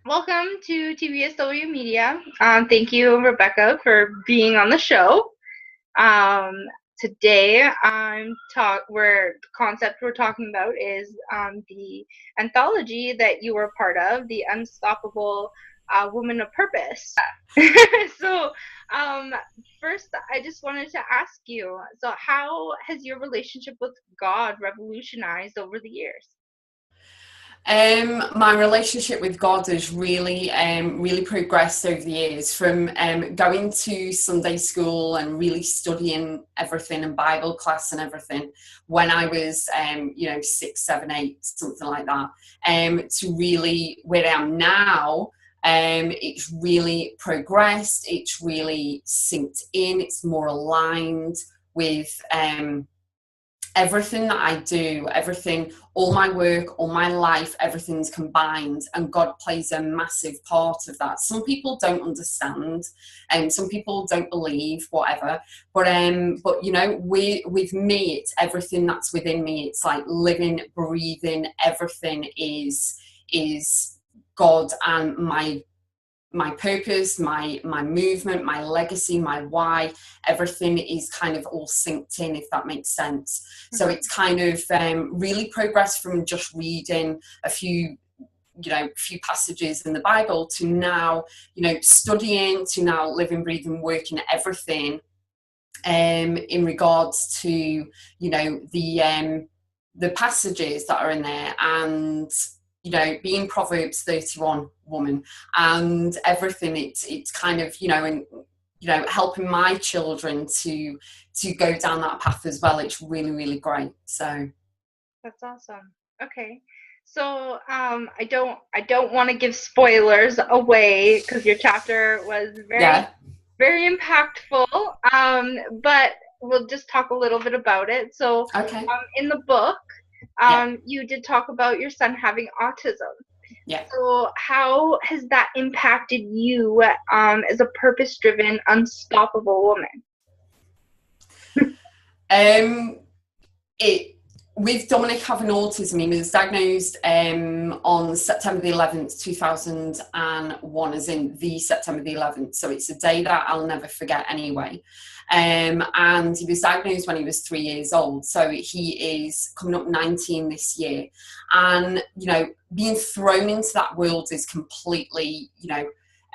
Welcome to TBSW Media. Thank you, Rebecca, for being on the show. Um, Today, where the concept we're talking about is the anthology that you were part of, the Unstoppable Woman of Purpose. so, um, First, I just wanted to ask you. So, how has your relationship with God revolutionized over the years? My relationship with God has really progressed over the years from going to Sunday school and really studying everything and Bible class and everything when I was, 6, 7, 8, something like that, to really where I am now. It's really progressed. It's really synced in. It's more aligned with everything that I do, everything, all my work, all my life, everything's combined, and God plays a massive part of that. Some people don't understand, and some people don't believe, whatever. But with me, it's everything that's within me. It's like living, breathing. Everything is God and my purpose, my movement, my legacy, my why, everything is kind of all synced in, if that makes sense. So Mhm. it's kind of really progressed from just reading a few passages in the Bible to now, studying, to now living, breathing, working, everything in regards to, the passages that are in there, and being Proverbs 31 woman and everything. It's kind of, and helping my children to go down that path as well. It's really, really great. So That's awesome. Okay. So, I don't want to give spoilers away because your chapter was yeah. very impactful. But we'll just talk a little bit about it. So, Okay. in the book, Yeah. you did talk about your son having autism. Yeah. So, how has that impacted you, as a purpose-driven, unstoppable woman? um it With Dominic having autism, he was diagnosed on September the 11th, 2001, as in the September the 11th. So it's a day that I'll never forget anyway. And he was diagnosed when he was 3 years old. So he is coming up 19 this year. And, being thrown into that world is completely,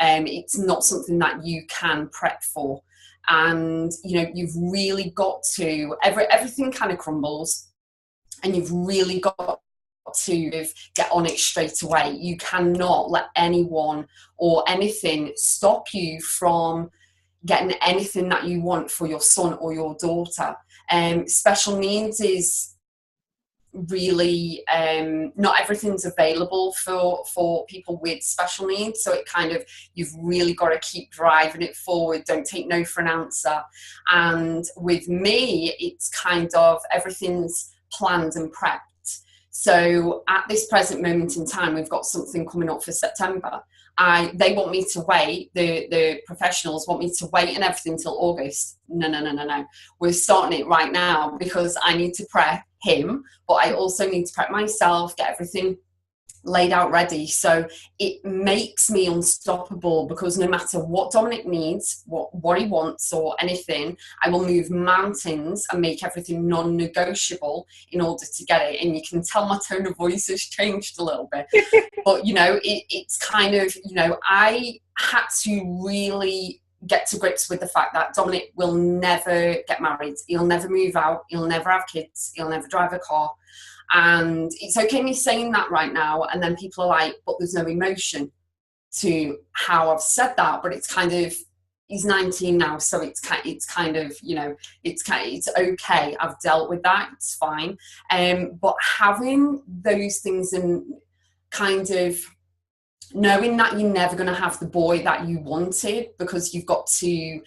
it's not something that you can prep for. And you've really got to, everything kind of crumbles, and you've really got to get on it straight away. You cannot let anyone or anything stop you from getting anything that you want for your son or your daughter. Special needs is really, not everything's available for people with special needs, so it kind of, you've really got to keep driving it forward. Don't take no for an answer. And with me, it's kind of everything's planned and prepped. So at this present moment in time, we've got something coming up for September. They want me to wait, the professionals want me to wait and everything till August. No, no, no, no, no. We're starting it right now because I need to prep him, but I also need to prep myself, get everything laid out ready. So it makes me unstoppable, because no matter what Dominic needs, what he wants or anything, I will move mountains and make everything non-negotiable in order to get it. And you can tell my tone of voice has changed a little bit, but it's kind of, I had to really get to grips with the fact that Dominic will never get married, he'll never move out, he'll never have kids, he'll never drive a car. And it's okay me saying that right now, and then people are like, but there's no emotion to how I've said that. But it's kind of, he's 19 now, so it's kind of, it's okay, I've dealt with that, it's fine. But having those things, and kind of knowing that you're never going to have the boy that you wanted, because you've got to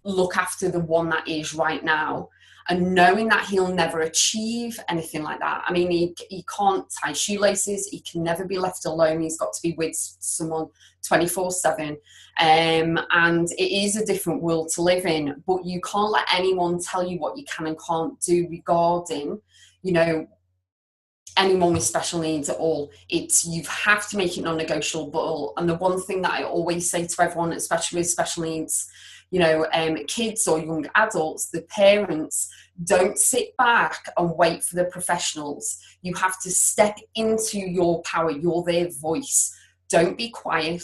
look after the one that is right now, and knowing that he'll never achieve anything like that. I mean, he can't tie shoelaces, he can never be left alone, he's got to be with someone 24/7. And it is a different world to live in, but you can't let anyone tell you what you can and can't do regarding, you know, anyone with special needs at all. It's, you have to make it non-negotiable. And the one thing that I always say to everyone, especially with special needs, you know, kids or young adults, the parents, don't sit back and wait for the professionals. You have to step into your power. You're their voice. Don't be quiet.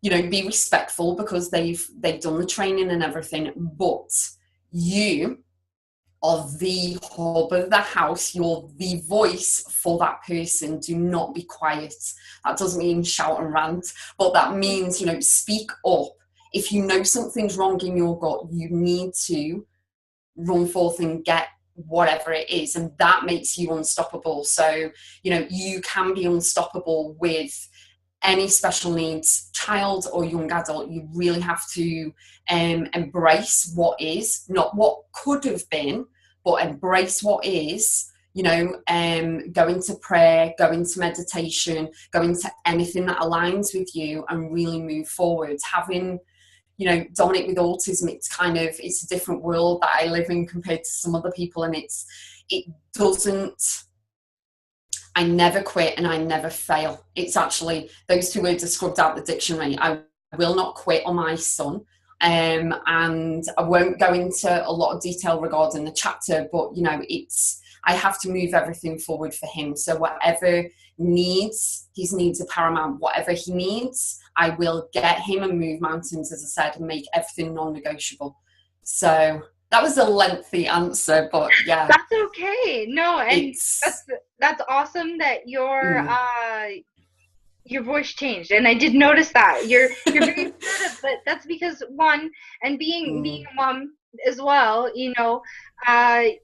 You know, be respectful because they've done the training and everything, but you are the hub of the house. You're the voice for that person. Do not be quiet. That doesn't mean shout and rant, but that means, you know, speak up. If you know something's wrong in your gut, you need to run forth and get whatever it is, and that makes you unstoppable. So, you know, you can be unstoppable with any special needs child or young adult. You really have to embrace what is, not what could have been, but embrace what is. You know, go into prayer, go into meditation, go into anything that aligns with you and really move forward. Having, you know, Dominic with autism, it's kind of, it's a different world that I live in compared to some other people, and it doesn't, I never quit and I never fail. It's actually, those two words are scrubbed out the dictionary. I will not quit on my son. And I won't go into a lot of detail regarding the chapter, but, you know, it's, I have to move everything forward for him. So whatever needs, his needs are paramount. Whatever he needs, I will get him and move mountains, as I said, and make everything non-negotiable. So that was a lengthy answer, but yeah. That's okay. No, and that's awesome that your voice changed, and I did notice that you're very assertive, but that's because one, and being a mom as well, you know, I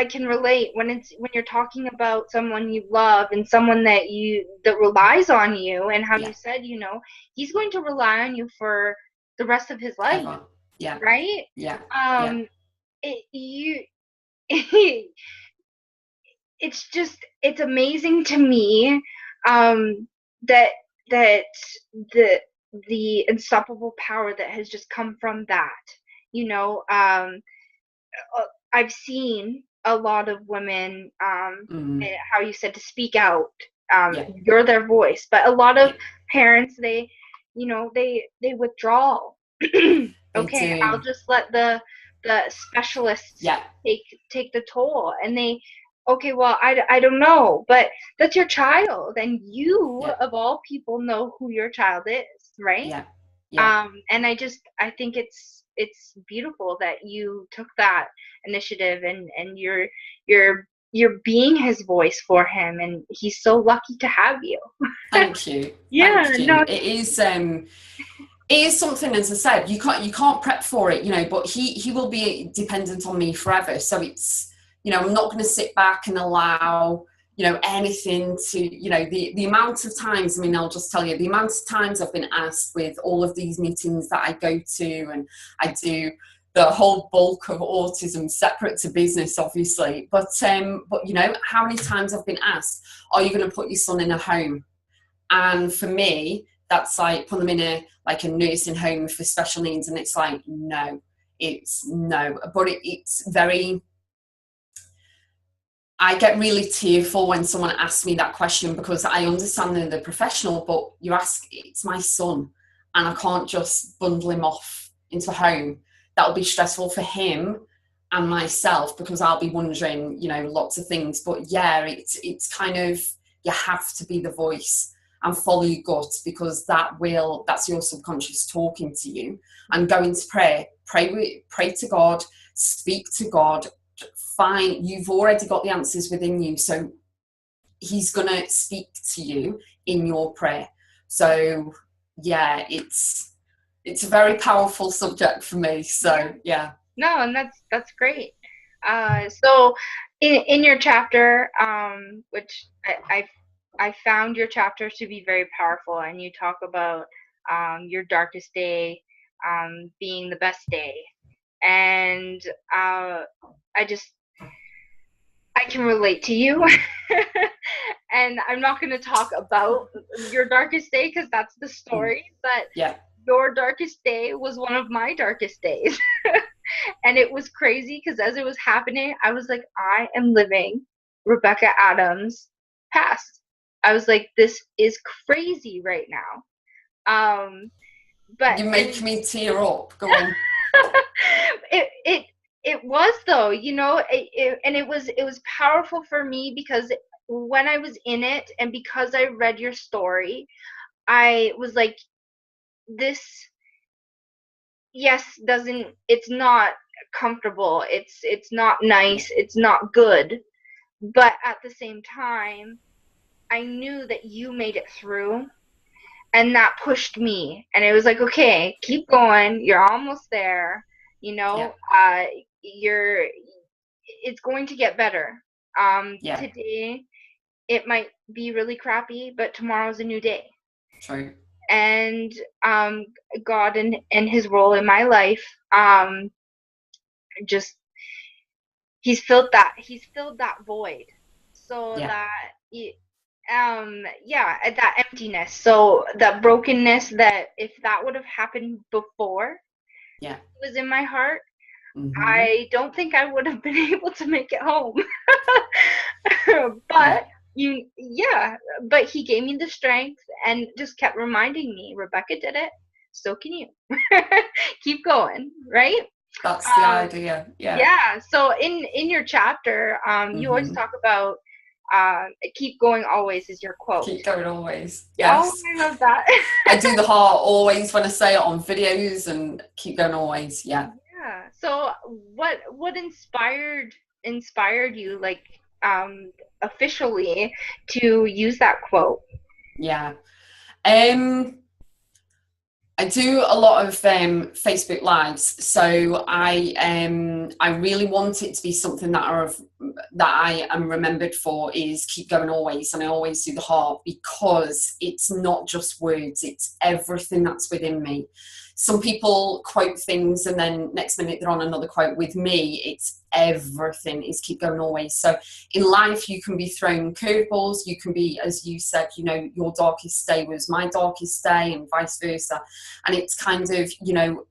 can relate when you're talking about someone you love and someone that relies on you, and how you said, you know, he's going to rely on you for the rest of his life. Ever. Yeah. Right? Yeah. It's amazing to me that the unstoppable power that has just come from that. You know, I've seen a lot of women, how you said, to speak out. You're their voice, but a lot of parents, they withdraw. Okay, I'll just let the specialists take the toll, and they, okay, well, I don't know, but that's your child, and you of all people know who your child is, right? And I think it's beautiful that you took that initiative, and you're being his voice for him, and he's so lucky to have you. Thank you. Yeah. Thank you. No. It is something, as I said, you can't prep for it, you know, but he will be dependent on me forever. So it's, you know, I'm not going to sit back and allow, you know, anything to, you know, the amount of times, I mean, I'll just tell you, the amount of times I've been asked with all of these meetings that I go to, and I do the whole bulk of autism separate to business, obviously. But you know, how many times I've been asked, are you going to put your son in a home? And for me, that's like put them in a nursing home for special needs, and it's like, no, it's no. But it's very, I get really tearful when someone asks me that question, because I understand they're the professional, but you ask, it's my son, and I can't just bundle him off into a home. That'll be stressful for him and myself, because I'll be wondering, you know, lots of things. But yeah, it's kind of, you have to be the voice and follow your gut, because that's your subconscious talking to you. And go into prayer, pray to God, speak to God. Fine, you've already got the answers within you, so he's gonna speak to you in your prayer. So yeah, it's a very powerful subject for me. So yeah. No, and that's great. So in your chapter, which I found your chapter to be very powerful, and you talk about your darkest day being the best day, and I can relate to you. And I'm not going to talk about your darkest day, because that's the story, but your darkest day was one of my darkest days. And it was crazy, because as it was happening, I was like, I am living Rebecca Adams passed. I was like, this is crazy right now. Um, but You make and me tear up. Go on. it was though, and it was powerful for me because when I was in it and because I read your story, I was like, this, yes, doesn't, it's not comfortable, it's not Yeah, nice, it's not good, but at the same time, I knew that you made it through, and that pushed me, and it was like, okay, keep going, you're almost there, you yeah, know, you're it's going to get better. yeah. Today it might be really crappy, but tomorrow's a new day. True. And um, God and His role in my life, um, just He's filled that void, so Yeah, that yeah, that emptiness, so that brokenness, that if that would have happened before yeah. He was in my heart, Hmm. I don't think I would have been able to make it home. Yeah. But yeah, but He gave me the strength and just kept reminding me, Rebecca did it, so can you. Keep going, right? That's the Um, idea. Yeah. yeah. So in your chapter, you always Hmm. talk about keep going always is your quote. Keep going always. Oh, Yes. I love that. I do the heart always when I say it on videos and keep going always. Yeah. Yeah. So what inspired you, like, officially, to use that quote? Yeah. Um, I do a lot of Facebook lives, so I really want it to be something that I am remembered for is keep going always, and I always do the heart because it's not just words; it's everything that's within me. Some people quote things, and then next minute they're on another quote. With me, it's everything is keep going always. So in life, you can be thrown curveballs. You can be, as you said, your darkest day was my darkest day, and vice versa, and it's kind of,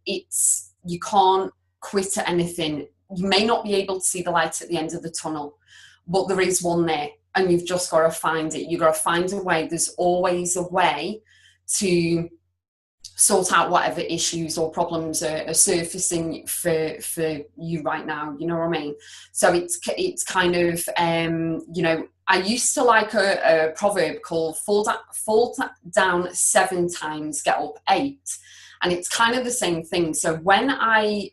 it's, you can't quit at anything. You may not be able to see the light at the end of the tunnel, but there is one there, and you've just got to find it. You've got to find a way. There's always a way to sort out whatever issues or problems are surfacing for you right now. You know what I mean? So it's kind of, I used to like a proverb called fall down 7 times, get up 8, and it's kind of the same thing. So when I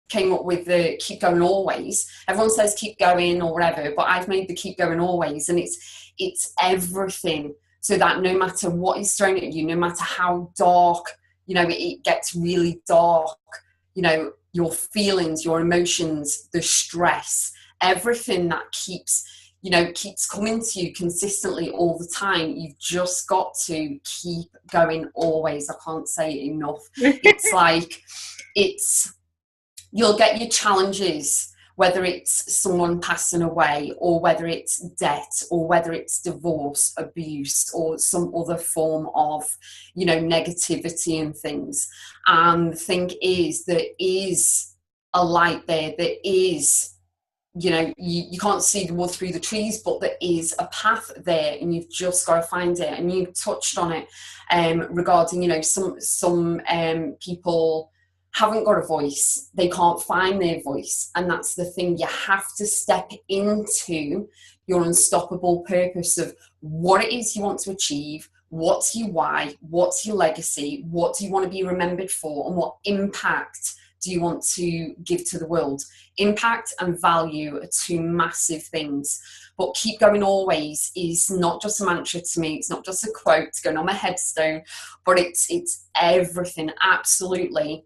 came up with the keep going always, everyone says keep going or whatever, but I've made the keep going always, and it's everything, so that no matter what is thrown at you, no matter how dark, it gets really dark, your feelings, your emotions, the stress, everything that keeps coming to you consistently all the time, you've just got to keep going always. I can't say it enough. It's like, it's, you'll get your challenges, whether it's someone passing away, or whether it's debt, or whether it's divorce, abuse, or some other form of, negativity and things. And the thing is, there is a light there. There is, you can't see the wood through the trees, but there is a path there, and you've just got to find it. And you touched on it, regarding, some people haven't got a voice, they can't find their voice, and that's the thing. You have to step into your unstoppable purpose of what it is you want to achieve, what's your why, what's your legacy, what do you want to be remembered for, and what impact do you want to give to the world. Impact and value are 2 massive things. But keep going always is not just a mantra to me, it's not just a quote going on my headstone, but it's everything, absolutely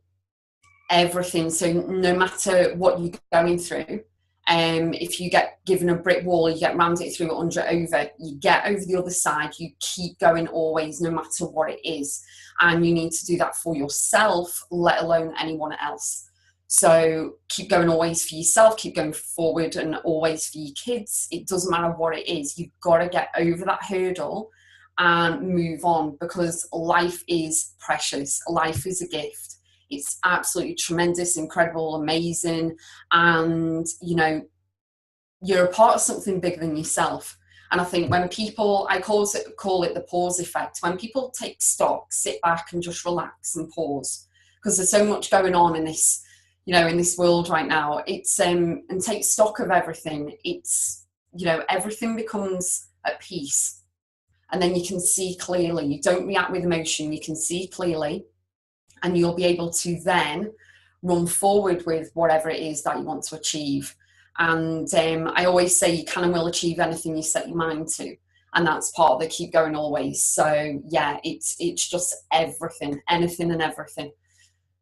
everything. So no matter what you're going through, if you get given a brick wall, you get rammed it through 100 over, you get over the other side, you keep going always, no matter what it is. And you need to do that for yourself, let alone anyone else. So keep going always for yourself, keep going forward, and always for your kids. It doesn't matter what it is, you've got to get over that hurdle and move on, because life is precious, life is a gift. It's absolutely tremendous, incredible, amazing. And, you're a part of something bigger than yourself. And I think when people, I call it the pause effect, when people take stock, sit back and just relax and pause, because there's so much going on in this, you know, in this world right now, it's, and take stock of everything, it's, you know, everything becomes at peace. And then you can see clearly, you don't react with emotion, you can see clearly, and you'll be able to then run forward with whatever it is that you want to achieve. And I always say you can and will achieve anything you set your mind to. And that's part of the keep going always. So yeah, it's just everything, anything and everything.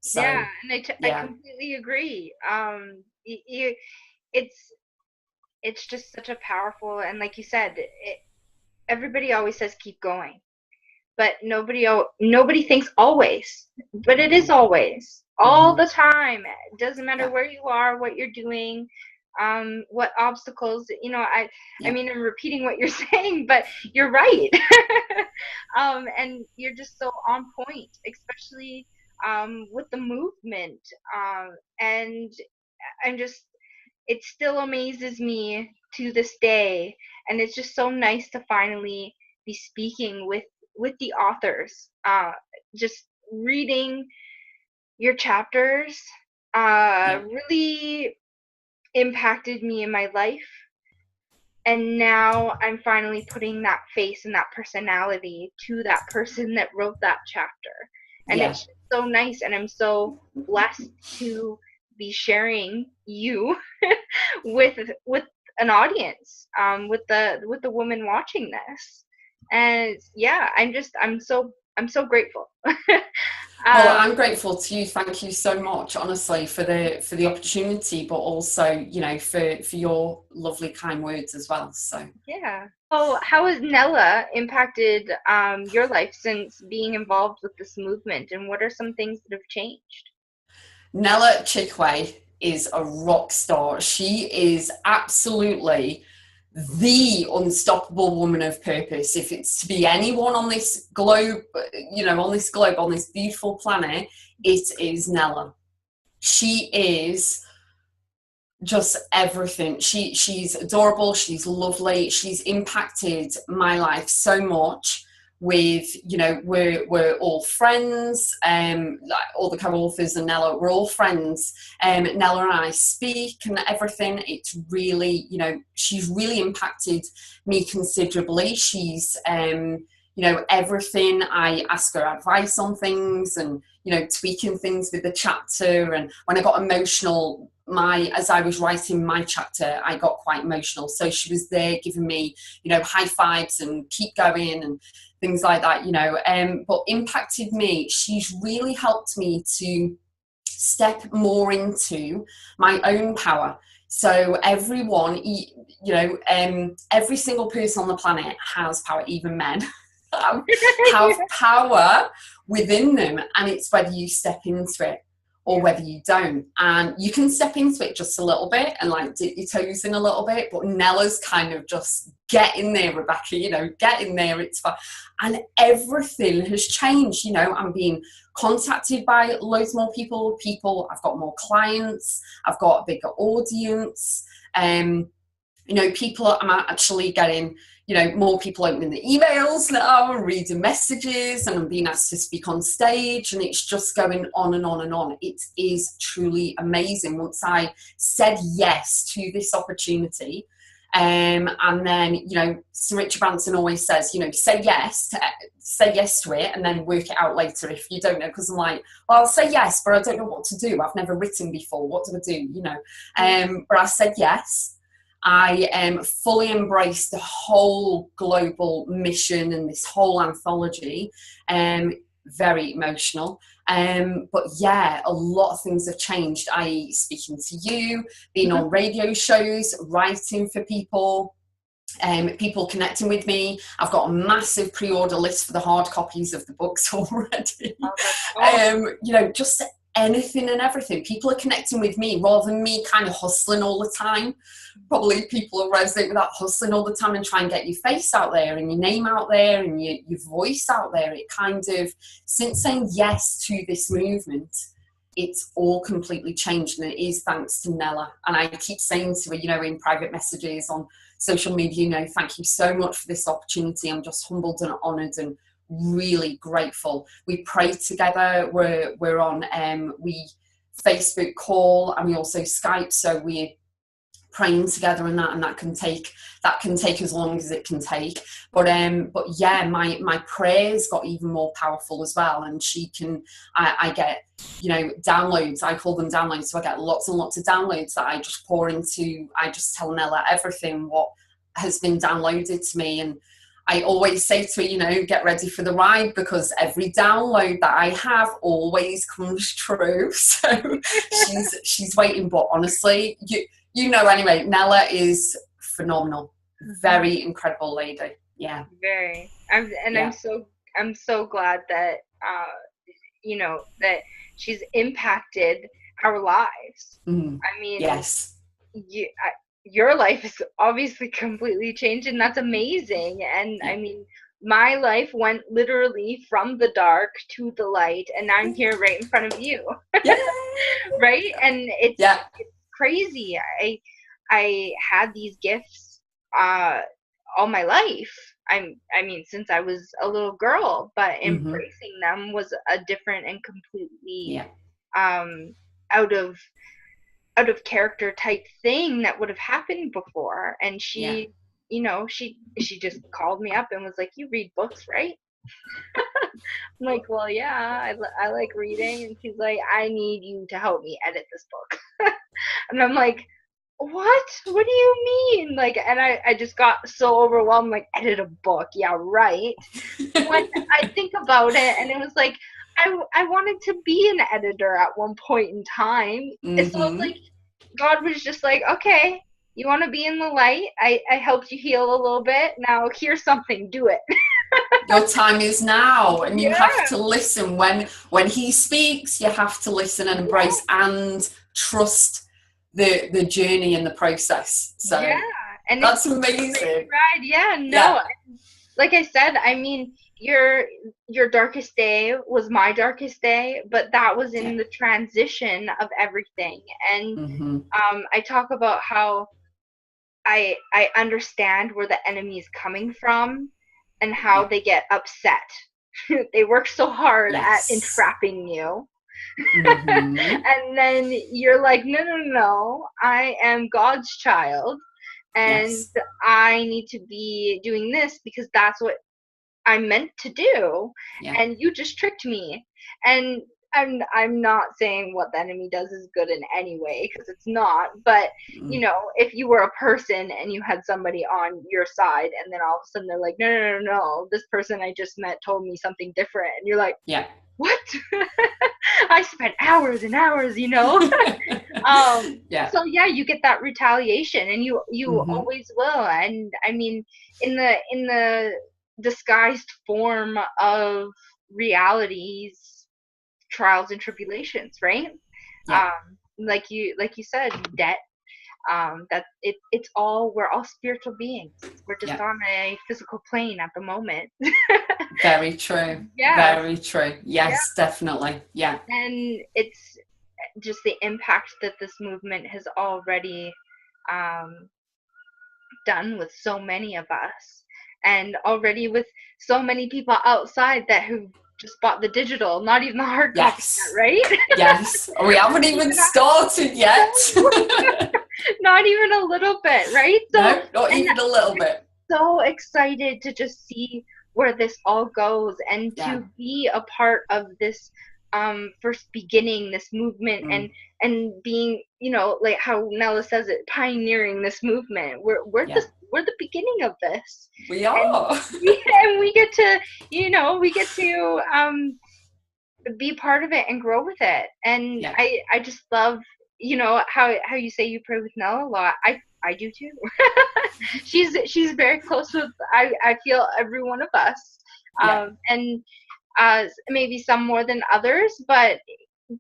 So Yeah, and I yeah, completely agree. It's it's just such a powerful, and like you said, everybody always says keep going, but nobody thinks always, but it is always, all the time. It doesn't matter yeah, where you are, what you're doing, what obstacles, you know. I yeah, mean, I'm repeating what you're saying, but you're right. And you're just so on point, especially with the movement. And I'm just, it still amazes me to this day, and it's just so nice to finally be speaking with the authors, just reading your chapters yeah, really impacted me in my life, and now I'm finally putting that face and that personality to that person that wrote that chapter, and yeah. it's just so nice, and I'm so blessed to be sharing you with an audience, with the woman watching this. And yeah, I'm so grateful. Well, um I'm grateful to you. Thank you so much, honestly, for the opportunity, but also, you know, for your lovely kind words as well. So yeah. So how has Nella impacted your life since being involved with this movement, and what are some things that have changed? Nella Chikwe is a rock star. She is absolutely the unstoppable woman of purpose. If it's to be anyone on this globe, you know, on this beautiful planet, it is Nella. She is just everything. She's adorable, she's lovely, she's impacted my life so much. With, you know, we're all friends, like all the co-authors and Nella, we're all friends. Nella and I speak and everything. It's really, you know, she's really impacted me considerably. She's you know, everything. I ask her advice on things, and, you know, tweaking things with the chapter. And when I got emotional, as I was writing my chapter, I got quite emotional. So she was there giving me, you know, high fives and keep going and things like that, you know. But impacted me. She's really helped me to step more into my own power. So everyone, you know, every single person on the planet has power, even men. Have power within them, and it's whether you step into it or whether you don't. And you can step into it just a little bit and like dip your toes in a little bit, but Nella's kind of just get in there, Rebecca, you know, get in there, it's fine. And everything has changed. You know, I'm being contacted by loads more people, I've got more clients, I've got a bigger audience. You know, I'm actually getting, you know, more people opening the emails now and reading messages, and I'm being asked to speak on stage, and it's just going on and on and on. It is truly amazing. Once I said yes to this opportunity, and then, you know, Sir Richard Branson always says, you know, say yes to it and then work it out later if you don't know. Because I'm like, well, I'll say yes, but I don't know what to do. I've never written before. What do I do? You know, but I said yes. I fully embraced the whole global mission and this whole anthology. Very emotional. But yeah, a lot of things have changed. Speaking to you, being on radio shows, writing for people, people connecting with me. I've got a massive pre-order list for the hard copies of the books already. You know, just anything and everything. People are connecting with me rather than me kind of hustling all the time. Probably people will resonate with that, hustling all the time and try and get your face out there and your name out there and your voice out there. It kind of, since saying yes to this movement, it's all completely changed, and it is thanks to Nella. And I keep saying to her, you know, in private messages on social media, you know, thank you so much for this opportunity. I'm just humbled and honoured and really grateful. We pray together. We're on we Facebook call, and we also Skype, so we're praying together, and that can take as long as it can take. But yeah, my prayers got even more powerful as well, and I get, you know, downloads. I call them downloads. So I get lots and lots of downloads that I just pour into. I just tell Nella everything what has been downloaded to me, and I always say to her, you know, get ready for the ride, because every download that I have always comes true. So she's waiting. But honestly, you know, anyway, Nella is phenomenal. Very incredible lady. Yeah. Very. I'm so glad that you know, that she's impacted our lives. I mean, yes. Your life is obviously completely changed, and that's amazing. And I mean, my life went literally from the dark to the light, and I'm here right in front of you. Right? And it's crazy. I had these gifts all my life. I mean, since I was a little girl, but embracing them was a different and completely out of character type thing that would have happened before. And she, you know, she just called me up and was like, "You read books, right?" I'm like, "Well, yeah, I like reading." And she's like, "I need you to help me edit this book." And I'm like, "What do you mean?" Like, and I just got so overwhelmed, like, edit a book? Yeah, right. When I think about it, and it was like, I wanted to be an editor at one point in time. And so it's like, God was just like, "Okay, you want to be in the light? I helped you heal a little bit. Now here's something, do it." Your time is now, and you have to listen. When he speaks, you have to listen and embrace and trust the journey and the process. So and that's amazing. Right? Like I said, I mean, your darkest day was my darkest day, but that was in the transition of everything. And I talk about how I understand where the enemy is coming from and how they get upset. They work so hard at entrapping you. And then you're like, no, I am God's child, and I need to be doing this because that's what I'm meant to do. And you just tricked me. And I'm not saying what the enemy does is good in any way, because it's not. But you know, if you were a person and you had somebody on your side, and then all of a sudden they're like, no, this person I just met told me something different, and you're like, what? I spent hours and hours, you know. So you get that retaliation, and you always will. And I mean, in the disguised form of realities, trials and tribulations, right? Like you said, debt. That it's all, we're all spiritual beings. We're just on a physical plane at the moment. Very true. Very true. Yes, definitely. And it's just the impact that this movement has already done with so many of us, and already with so many people outside that who just bought the digital, not even the hard copy yet, right? We haven't even started yet. Not even a little bit, right? So, no, not even a little bit. So excited to just see where this all goes, and to be a part of this first beginning, this movement, and being, you know, like how Nella says it, pioneering this movement. We're the beginning of this. We are. And we get to, you know, be part of it and grow with it. And I just love, you know, how you say you pray with Nella a lot. I do too. she's very close with, I feel, every one of us. And maybe some more than others, but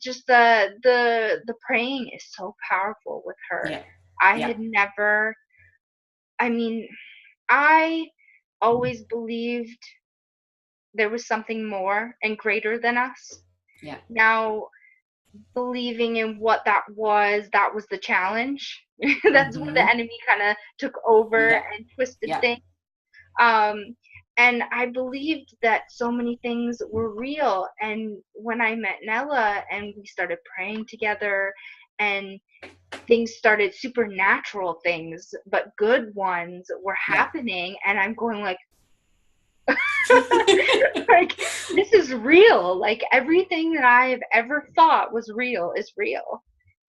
just the praying is so powerful with her. I had never, I mean, I always believed there was something more and greater than us. Now, believing in what that was the challenge. That's where the Mm-hmm. enemy kind of took over Yeah. and twisted Yeah. things. Um, and I believed that so many things were real. And when I met Nella and we started praying together, and things started, supernatural things, but good ones were Yeah. happening, and I'm going like, like, this is real. Like, everything that I've ever thought was real is real.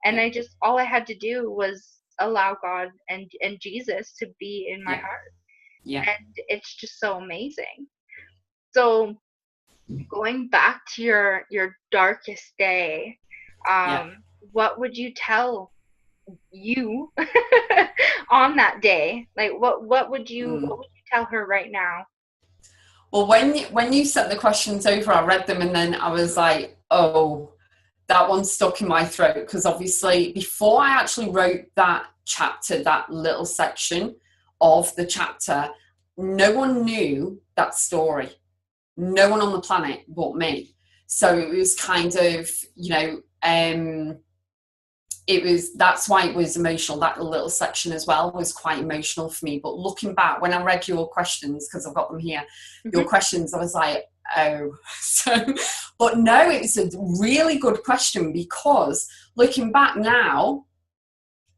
And Yeah. I just, all I had to do was allow God and Jesus to be in my Yeah. heart. Yeah. And it's just so amazing. So going back to your darkest day, Yeah. what would you tell you on that day? Like, Mm. what would you tell her right now? Well, when you sent the questions over, I read them and then I was like, oh, that one stuck in my throat, because obviously before I actually wrote that chapter, that little section of the chapter, no one knew that story. No one on the planet but me. So it was kind of, it was, that's why it was emotional. That little section as well was quite emotional for me. But looking back, when I read your questions, because I've got them here, your Hmm. questions, I was like, oh. So, but no, it's a really good question, because looking back now,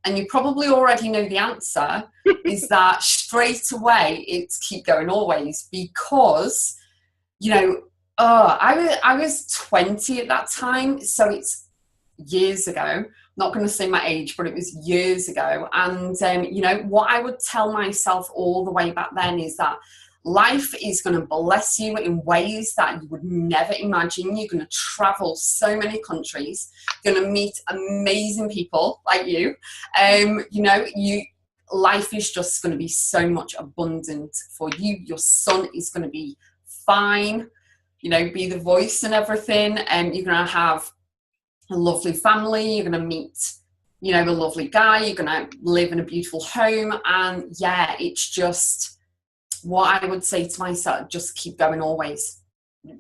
and you probably already know the answer, is that straight away it's keep going always, because, you know, I was 20 at that time, so it's years ago. Not going to say my age, but it was years ago. And what I would tell myself all the way back then is that life is going to bless you in ways that you would never imagine. You're going to travel so many countries. You're going to meet amazing people like you. You life is just going to be so much abundant for you. Your son is going to be fine. Be the voice and everything. And you're going to have a lovely family. You're going to meet, a lovely guy. You're going to live in a beautiful home. And yeah, it's just what I would say to myself, just keep going always,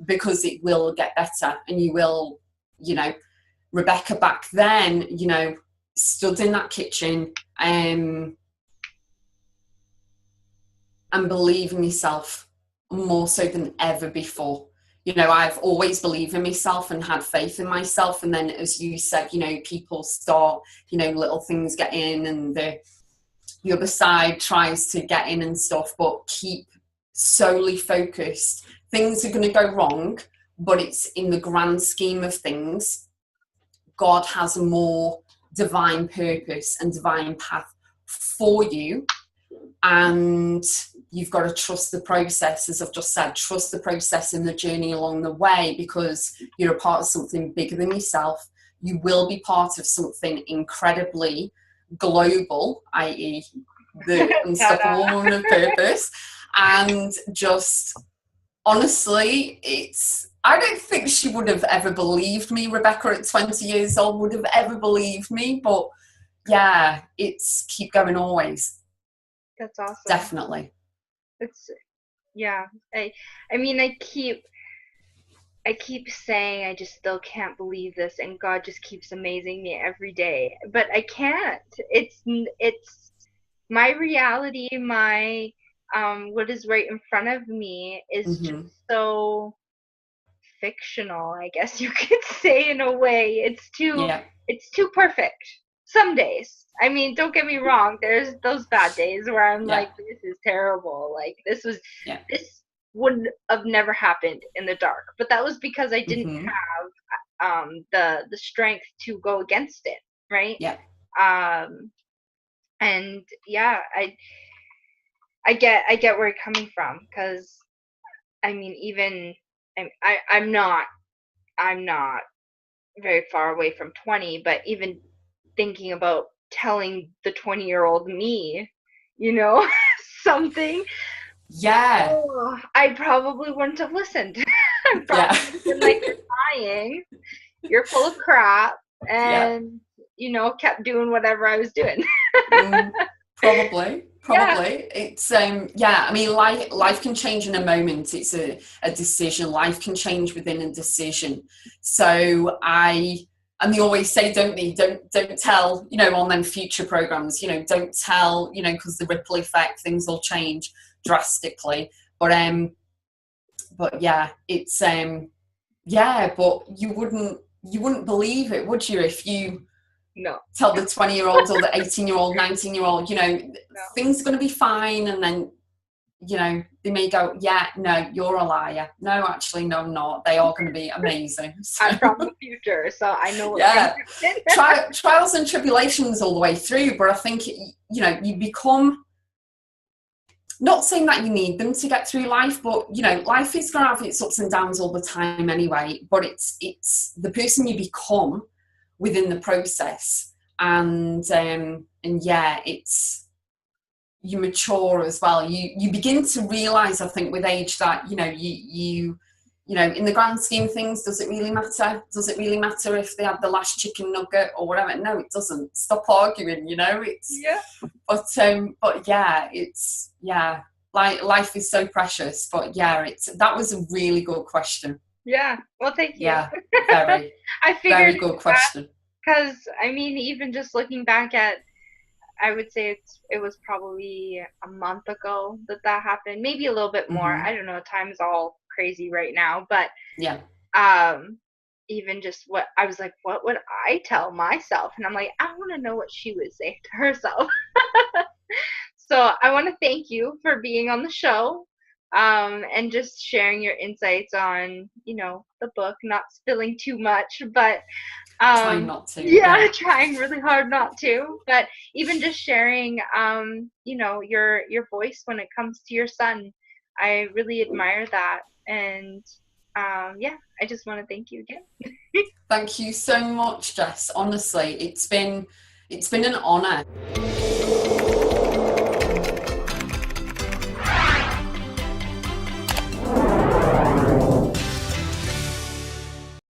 because it will get better. And you will, Rebecca back then, stood in that kitchen and believe in yourself more so than ever before. I've always believed in myself and had faith in myself. And then, as you said, people start, little things get in, and the other side tries to get in and stuff, but keep solely focused. Things are going to go wrong, but it's in the grand scheme of things. God has a more divine purpose and divine path for you. And you've got to trust the process, as I've just said, trust the process and the journey along the way, because you're a part of something bigger than yourself. You will be part of something incredibly global, i.e. the Unstoppable Woman of Purpose. And just honestly, I don't think she would have ever believed me. Rebecca at 20 years old would have ever believed me, but yeah, it's keep going always. That's awesome. Definitely. It's Yeah. I mean, I keep saying I just still can't believe this, and God just keeps amazing me every day. But I can't. It's my reality, my what is right in front of me is just Mm-hmm. so fictional, I guess you could say, in a way. Yeah. It's too perfect. Some days. I mean, don't get me wrong, there's those bad days where I'm Yeah. like, this is terrible. Like, Yeah. this would have never happened in the dark. But that was because I didn't Mm-hmm. have the strength to go against it, right? Yeah. Um and yeah, I get where you're coming from, because I mean, even I'm not very far away from 20, but even thinking about telling the 20-year-old me, you know, something, Yeah. oh, I probably wouldn't have listened. I Yeah. probably would have been like, you're lying, you're full of crap, Yeah. and, kept doing whatever I was doing. Mm, probably. Yeah. Probably. It's yeah, I mean, life can change in a moment. It's a decision. Life can change within a decision. So and they always say, don't they, don't tell, you know, on them future programs, you know, don't tell, you know, because the ripple effect, things will change drastically. But yeah, it's yeah, but you wouldn't believe it, would you, if you tell the 20-year-old or the 18-year-old, 19-year-old, you know, things are going to be fine, and then, you know, they may go, yeah, no, you're a liar. No, actually, no, I'm not. They are going to be amazing. So, I'm from the future, so I know what trials and tribulations all the way through, but I think, you know, you become, not saying that you need them to get through life, but, you know, life is going to have its ups and downs all the time anyway, but it's the person you become within the process. And yeah, it's, you mature as well. You begin to realize, I think, with age that, you know, you know, in the grand scheme of things, does it really matter? Does it really matter if they have the last chicken nugget or whatever? No, it doesn't. Stop arguing, you know. It's but yeah, it's, yeah, like, life is so precious. But yeah, that was a really good question. Yeah, well, thank you. Yeah, very I figured very good question. Because I mean, even just looking back at, I would say it was probably a month ago that happened, maybe a little bit more. I don't know. Time's all crazy right now, but yeah. Even just what I was like, what would I tell myself? And I'm like, I want to know what she would say to herself. So I want to thank you for being on the show, and just sharing your insights on, you know, the book, not spilling too much, but trying not to. Yeah, trying really hard not to. But even just sharing, you know, your voice when it comes to your son, I really admire that. And yeah, I just want to thank you again. Thank you so much, Jess. Honestly, it's been an honor.